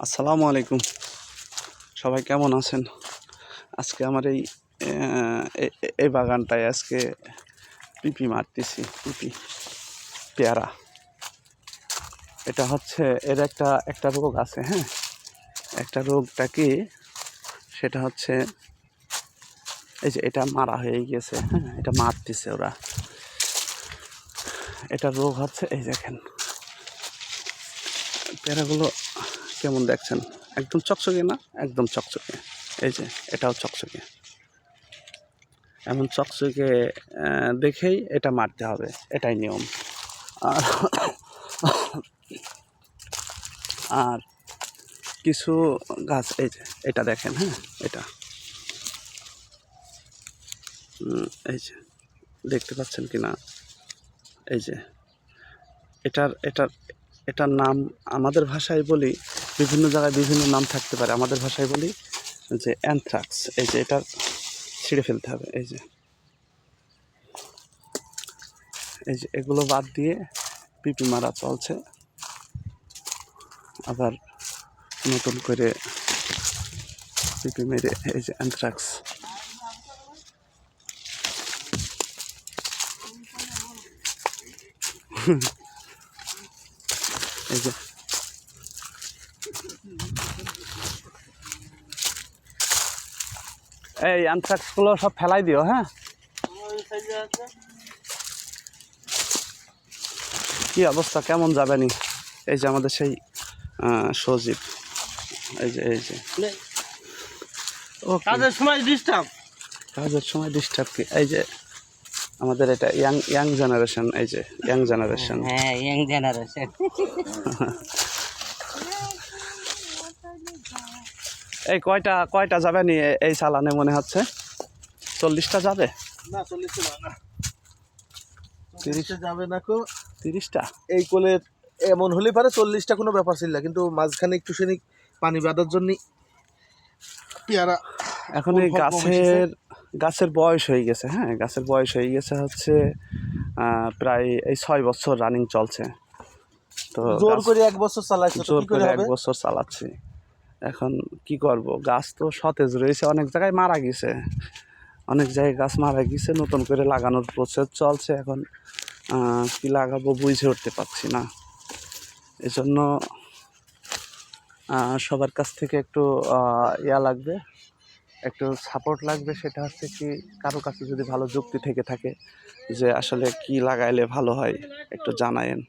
আসসালামু আলাইকুম। সবাই কেমন আছেন? আজকে আমার এই বাগানটায় আজকে পিপি মারতেছি। পিপি পেয়ারা, এটা হচ্ছে এর একটা রোগ আছে। হ্যাঁ, একটা রোগটা কি, সেটা হচ্ছে এই যে এটা মারা হয়ে গেছে। হ্যাঁ, এটা মারতেছে ওরা। এটা রোগ হচ্ছে, এই দেখেন পেয়ারাগুলো কেমন দেখছেন, একদম চকচকে না? একদম চকচকে। এই যে এটাও চকচকে, এমন চকচকে দেখেই এটা মারতে হবে, এটাই নিয়ম। আর আর কিছু গাছ, এই যে এটা দেখেন। হ্যাঁ, এটা এই যে দেখতে পাচ্ছেন কি না? এই যে এটার এটার এটার নাম আমাদের ভাষায় বলি, বিভিন্ন জায়গায় বিভিন্ন নাম থাকতে পারে। আমাদের ভাষায় বলি যে অ্যানথ্রাক্স। এই যে এটা ছিঁড়ে ফেলতে হবে। এই যে এগুলো বাদ দিয়ে পিপি মারা চলছে, আবার নতুন করে পিপি মেরে। এই যে অ্যানথ্রাক্স, এই যে এই অ্যানথ্রাক্সগুলো সব ফেলাই দিও। হ্যাঁ, কি অবস্থা, কেমন যাবেনি? এই যে আমাদের সেই সজীব, এই যে কাজের সময় ডিস্টার্ব কি, এই যে আমাদের এটা ইয়াং জেনারেশন। এই যে ইয়াং জেনারেশন। হ্যাঁ, ইয়াং জেনারেশন। এই কয়টা যাবে নি এই চালানে মনে হচ্ছে? 40টা যাবে না, 40টা না, 30টা যাবে না কো। 30টা এই কোলে এমন হলে পারে 40টা কোনো ব্যাপার ছিল না, কিন্তু মাঝখানে একটু পানি বাঁধার জন্য পেয়ারা এখন এই গাছের বয়স হয়ে গেছে। হ্যাঁ, গাছের বয়স হয়ে গেছে হচ্ছে প্রায় এই 6 বছর রানিং চলছে। তো জোর করে 1 বছর চালাইছে, তো জোর কি করে করে 1 হবে? বছর চালাচ্ছি। এখন কি করব, গাছ তো সতেজ রয়েছে, অনেক জায়গায় মারা গেছে, অনেক জায়গায় গাছ মারা গেছে, নতুন করে লাগানোর প্রসেস চলছে। এখন কি লাগাবো বুঝে উঠতে পারছি না। এজন্য সবার কাছ থেকে একটু ইয়া লাগবে, একটু সাপোর্ট লাগবে। সেটা হচ্ছে কি, কারো কাছে যদি ভালো যুক্তি থেকে থাকে যে আসলে কি লাগাইলে ভালো হয়, একটু জানায়েন।